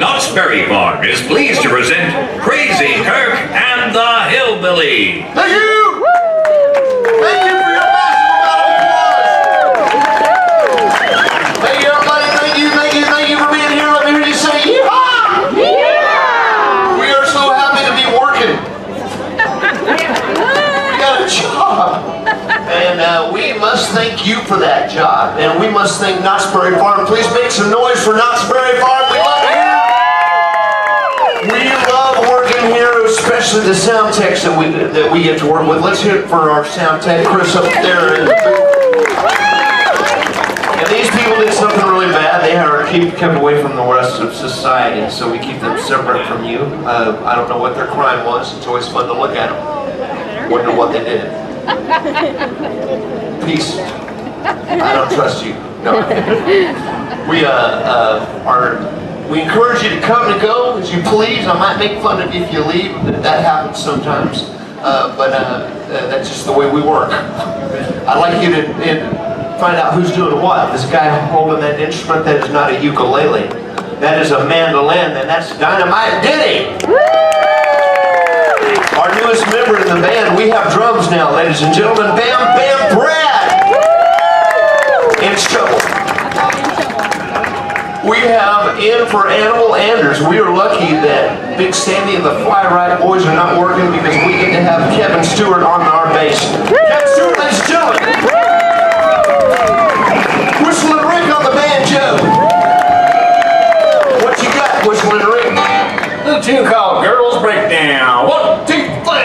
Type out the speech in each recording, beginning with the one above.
Knott's Berry Farm is pleased to present Krazy Kirk and the Hillbillies. Thank you! Thank you for your massive applause. Thank you, everybody. Thank you for being here. Let me hear you say, yeehaw! Yeah! We are so happy to be working. We got a job. And we must thank you for that job. And we must thank Knott's Berry Farm. Please make some noise for Knott's Berry Farm. We love it here. We love working here, especially the sound techs that we get to work with. Let's hear it for our sound tech, Chris, up there in the booth. And these people did something really bad. They are kept away from the rest of society, so we keep them separate from you. I don't know what their crime was. It's always fun to look at them. Wonder what they did. Peace. I don't trust you. No. We encourage you to come and go as you please. I might make fun of you if you leave. That happens sometimes. But that's just the way we work. I'd like you to find out who's doing what. This guy holding that instrument, that is not a ukulele. That is a mandolin, and that's Dynamite Denny. Our newest member in the band. We have drums now, ladies and gentlemen. Bam Bam Brad. In trouble. We have in for Animal Anders. We are lucky that Big Sandy and the Fly Right boys are not working because we get to have Kevin Stewart on our bass. Kevin Stewart, ladies and gentlemen. Whistling Rick on the banjo. What you got, Whistling Rick? The tune called Girls Breakdown. 1, 2, 3.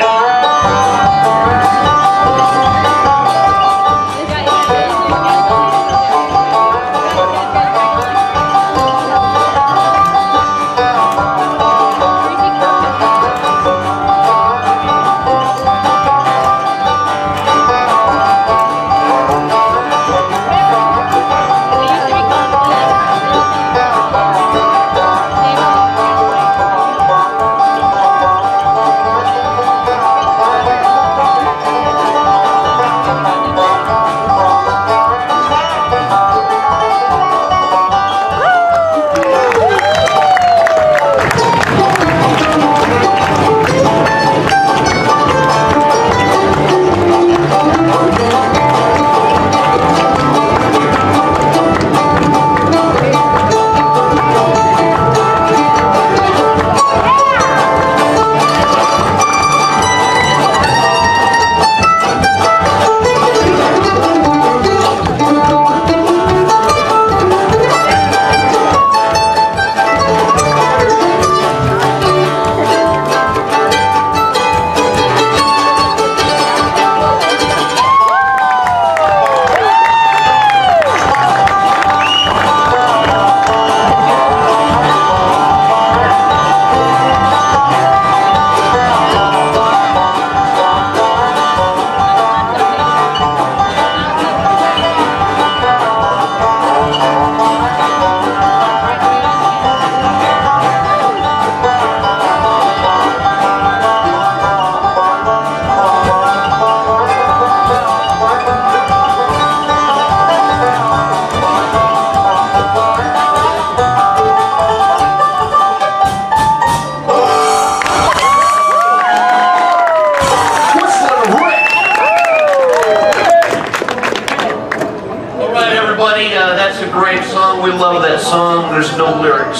That's a great song. We love that song. There's no lyrics,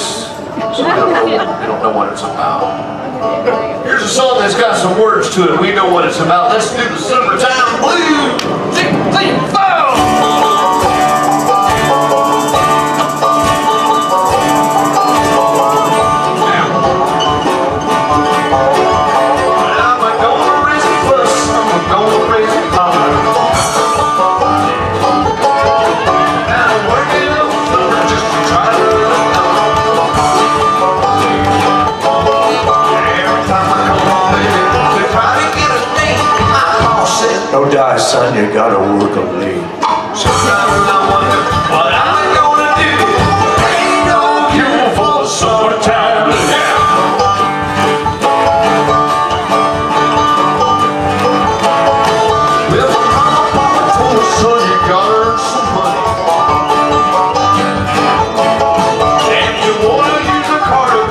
so we don't know what it's about. Here's a song that's got some words to it. We know what it's about. Let's do the Summertime Blues. Sing, sing, No die, son, you gotta work a lead. Sometimes I wonder what I'm gonna do. Ain't no cure for the summertime blues. Well, my mama told me, son, you gotta earn some money. And you wanna use a car to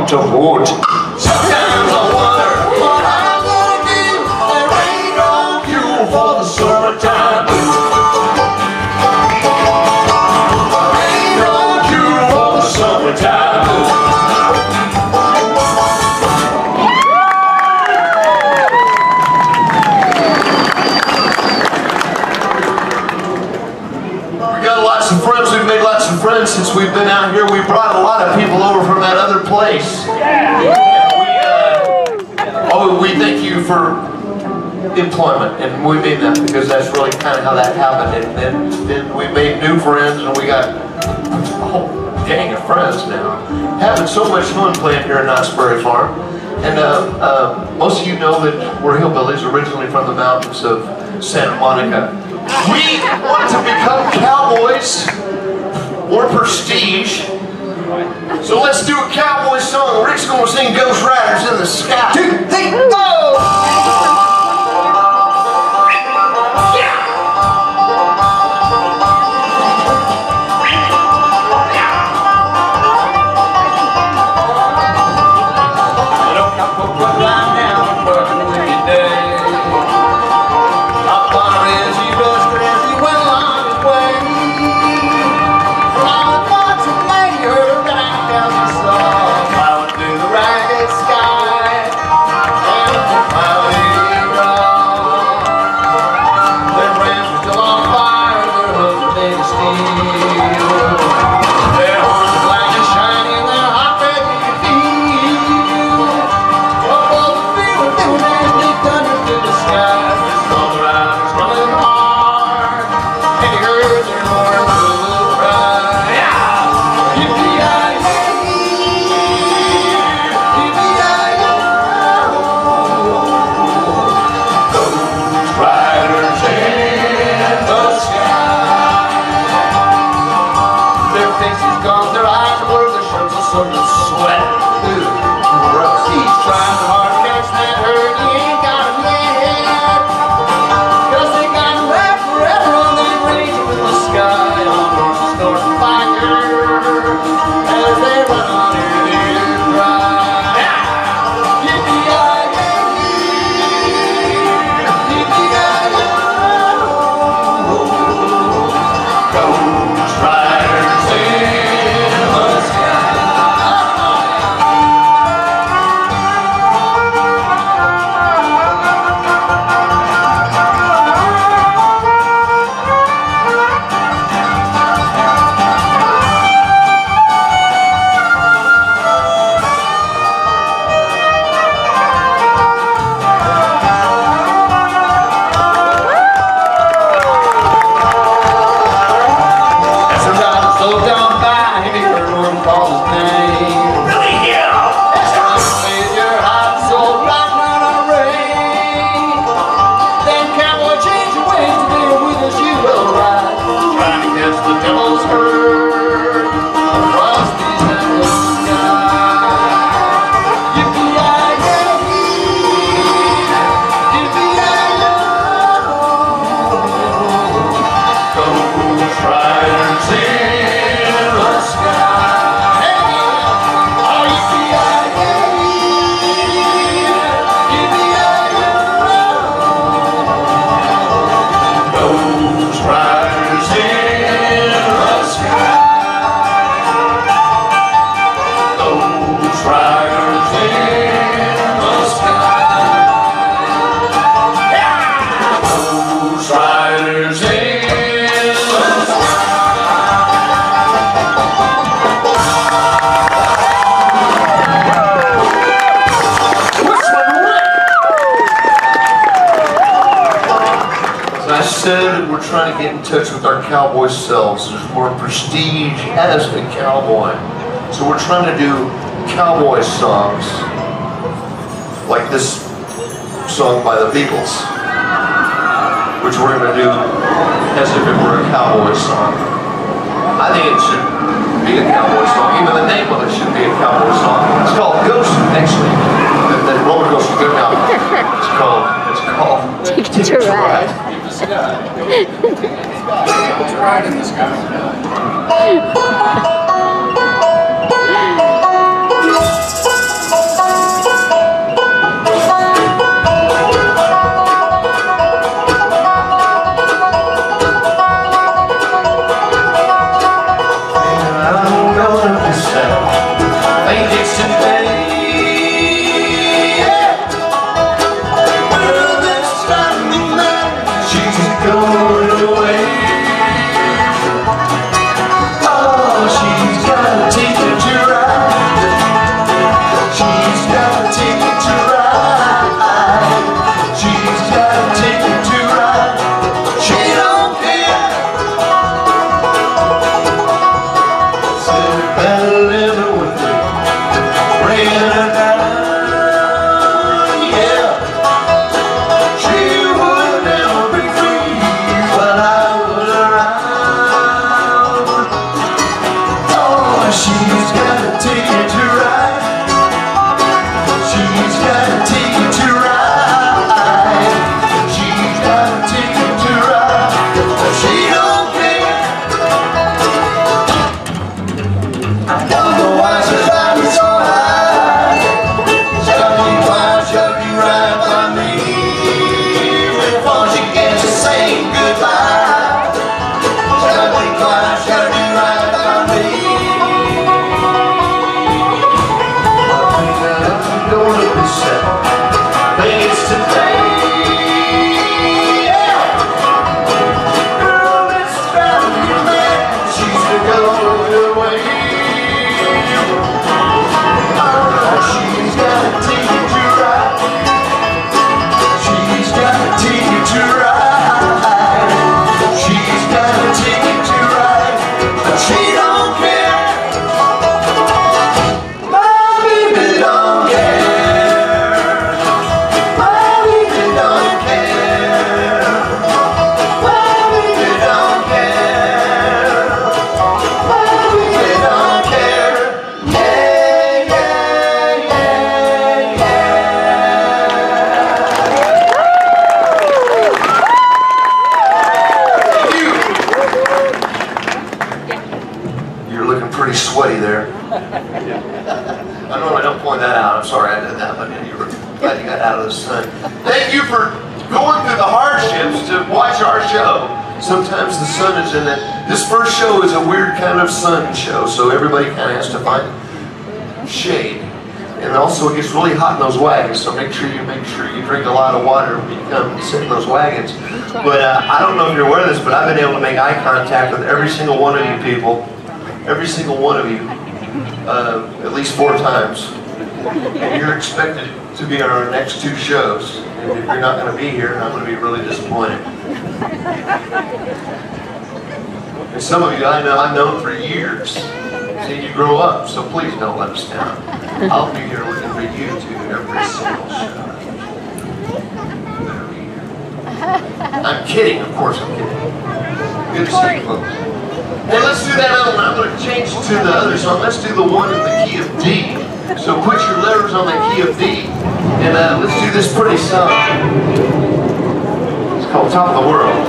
to vote. Sometimes I wonder what I'm gonna do. There ain't no cure for the summertime blues. There ain't no cure for the summertime blues. Friends, we've made lots of friends since we've been out here. We brought a lot of people over from that other place. We thank you for employment, and we mean that because that's really kind of how that happened. And then we made new friends, and we got a whole gang of friends now. Having so much fun playing here at Knott's Berry Farm. And most of you know that we're hillbillies, originally from the mountains of Santa Monica. We want to become cowboys, more prestige. So let's do a cowboy song. Rick's going to sing Ghost Riders in the Sky. 2, 3, go! We're trying to get in touch with our cowboy selves. There's more prestige as a cowboy. So we're trying to do cowboy songs like this song by the Beatles, which we're going to do as if it were a cowboy song. I think it should be a cowboy song. Even the name of it should be a cowboy song. It's called Ghost, actually. The roller coaster good now. It's called Ticket to Ride. It's a ride in the sky. set. I think it's today. Sometimes the sun is in it. This first show is a weird kind of sun show, so everybody kind of has to find shade. And also it gets really hot in those wagons, so make sure you drink a lot of water when you come and sit in those wagons. But I don't know if you're aware of this, but I've been able to make eye contact with every single one of you people, every single one of you, at least 4 times. And you're expected to be on our next 2 shows. And if you're not going to be here, I'm going to be really disappointed. And some of you I've known for years. See, you grow up, so please don't let us down. I'll be here looking for you too every single show. I'm kidding, of course I'm kidding. Good to see you folks. Hey, let's do that other one. I'm going to change to the other song. Let's do the one in the key of D. So put your letters on the key of D. And let's do this pretty song. It's called Top of the World.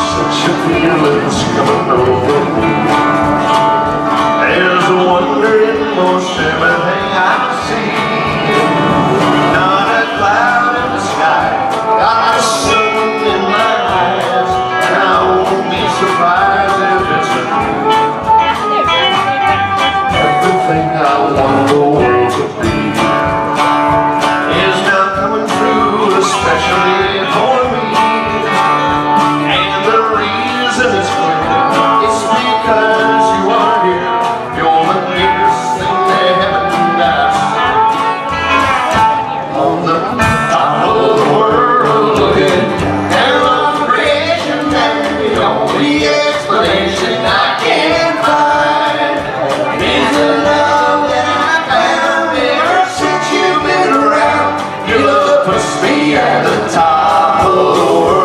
Such a feeling's coming over me. There's a wonder in most everything I see. Not a cloud in the sky, got the sun in my eyes, and I won't be surprised if it's a everything I want the world to be is now coming true, especially for me. And the reason is clear, it's because you are here. You're the biggest thing they haven't done. On the top of the world, looking down on creation, and the only explanation I can find is the love that I found ever since you've been around. Your love puts me at the top of the world.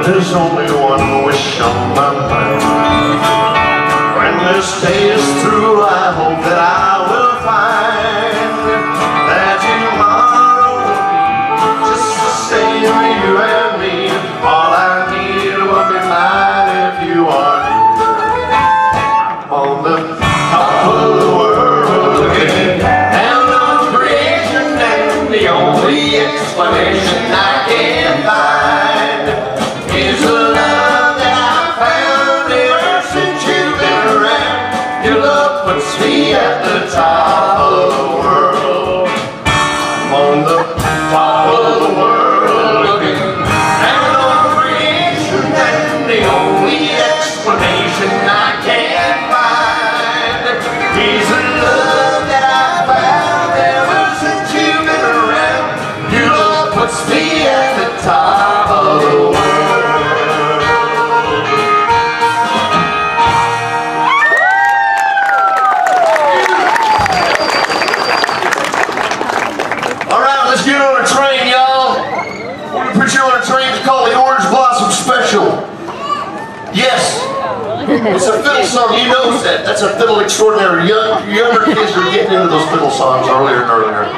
There's only one wish on my mind. When this day is through, I hope that I will find that tomorrow will be just the same for you and me. All I need will be mine if you are here. On the top of the world, looking down on creation, and the only explanation I can find is the love that I found ever since you've been around. Your love puts at the top of the world. I'm on the top of the world looking at all creation, and the only explanation I can find is the love that I found ever since you've been around. Your love puts me at the top of the world. Get on a train, y'all. We're gonna put you on a train. It's called the Orange Blossom Special. Yes, it's a fiddle song. You know that. That's a fiddle extraordinary. Younger kids are getting into those fiddle songs earlier and earlier.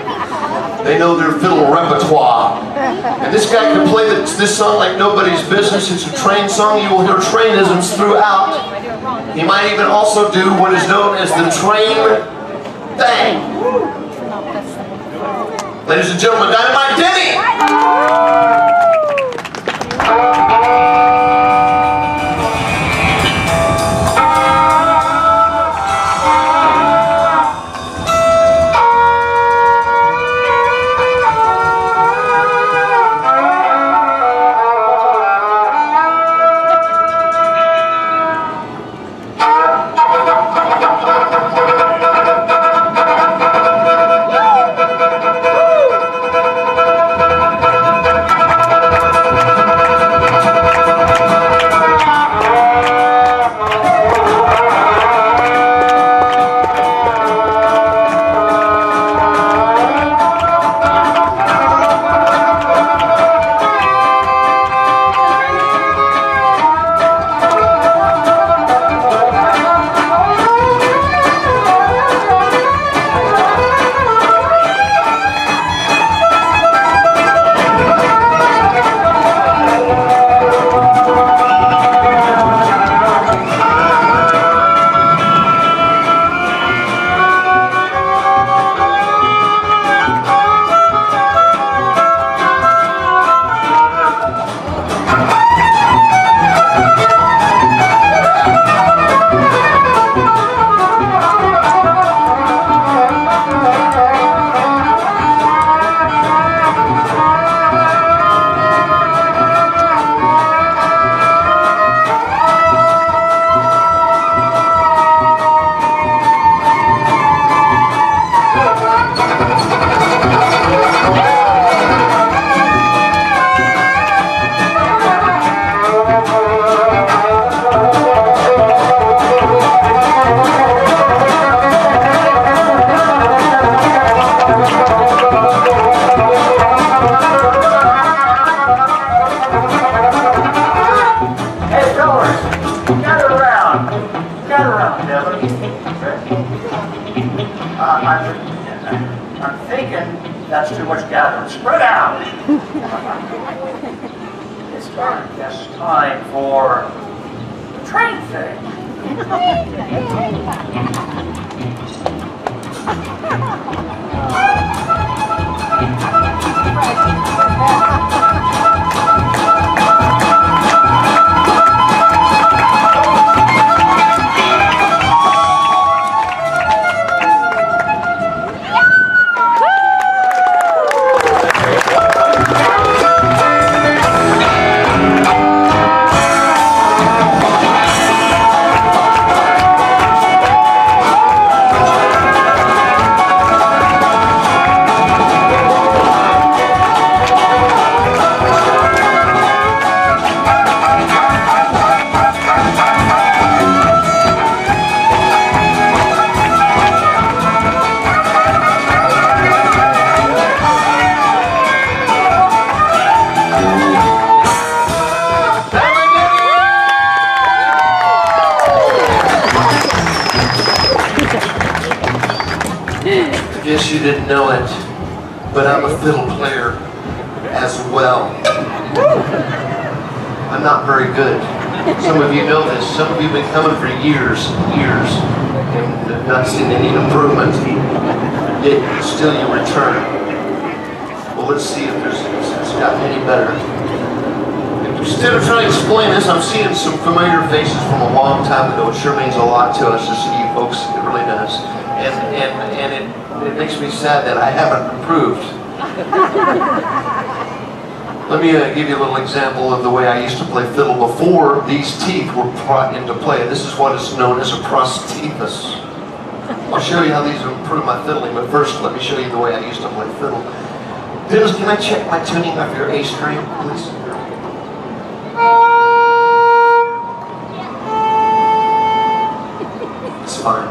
They know their fiddle repertoire. And this guy can play this song like nobody's business. It's a train song. You will hear trainisms throughout. He might even also do what is known as the train thing. Ladies and gentlemen, Dynamite Denny! I'm thinking that's too much gathering. Spread out. It's time for the train thing. Guess you didn't know it, but I'm a fiddle player as well. I'm not very good. Some of you know this. Some of you have been coming for years and have not seen any improvement. Yet still you return. Well, let's see if it's gotten any better. Instead of trying to explain this, I'm seeing some familiar faces from a long time ago. It sure means a lot to us to see you folks. It really does. and it makes me sad that I haven't improved. Let me give you a little example of the way I used to play fiddle before these teeth were brought into play. This is what is known as a prosthesis. I'll show you how these improve my fiddling, but first let me show you the way I used to play fiddle. Fiddles, can I check my tuning of your A string, please? It's fine.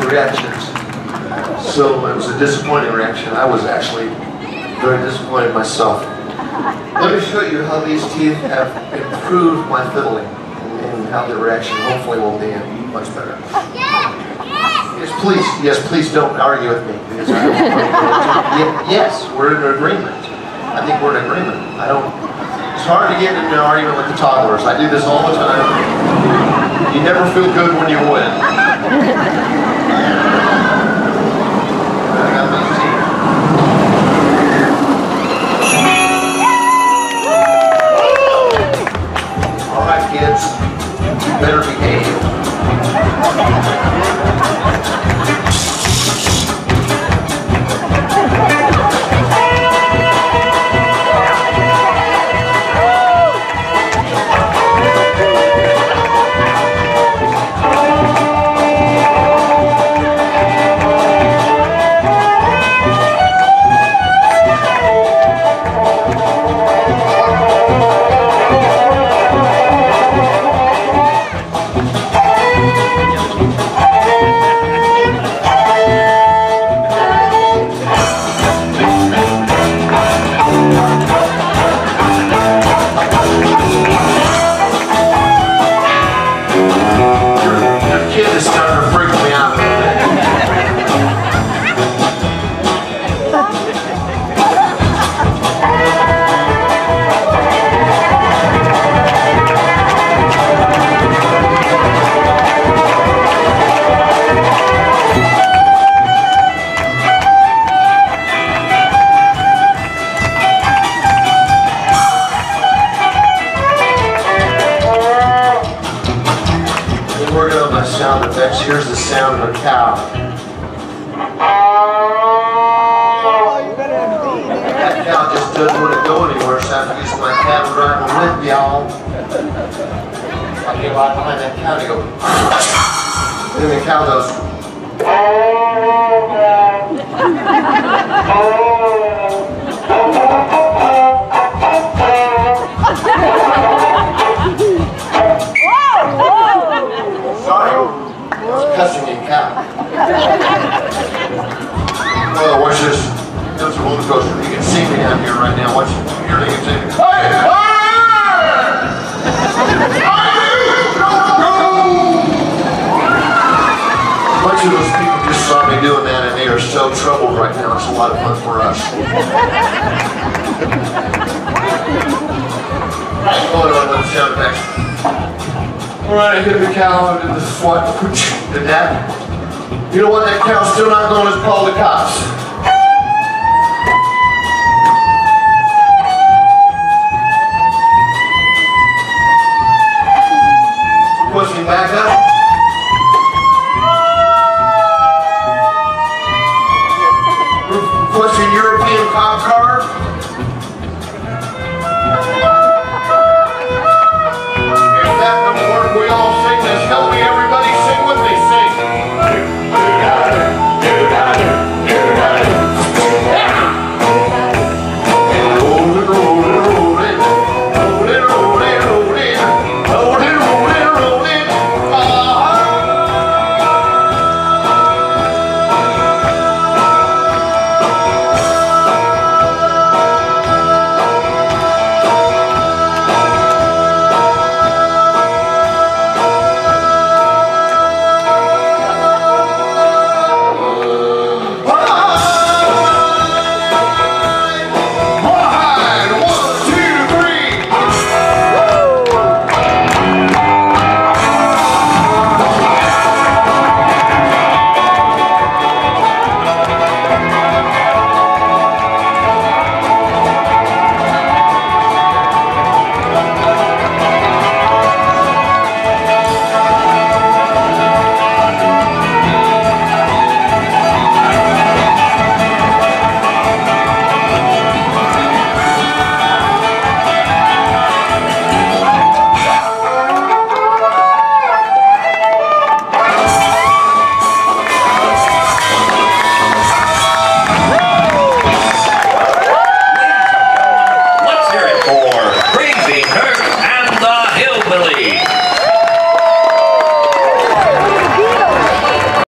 Reactions. So it was a disappointing reaction. I was actually very disappointed myself. Let me show you how these teeth have improved my fiddling and how the reaction hopefully will be much better. Yes, please don't argue with me. Because I don't yes, we're in agreement. I think we're in agreement. It's hard to get into an argument with the toddlers. I do this all the time. You never feel good when you win. All right, kids, you better behave. Here's the sound of a cow. That cow just doesn't want to go anywhere, so I have to use my cattle driver whip, y'all. I get right behind that cow to go. And the cow goes. Sorry. Cussing in cow. Oh, watch this. That's a roller coaster. You can see me down here right now. Watch it. Here they can see me. Hey! A bunch of those people just saw me doing that and they are so troubled right now. It's a lot of fun for us. Alright, hold on with the sound effects. Alright, I hit the cow and did the swat. Did that? You know what? That cow's still not going to call the cops. Pushing back up.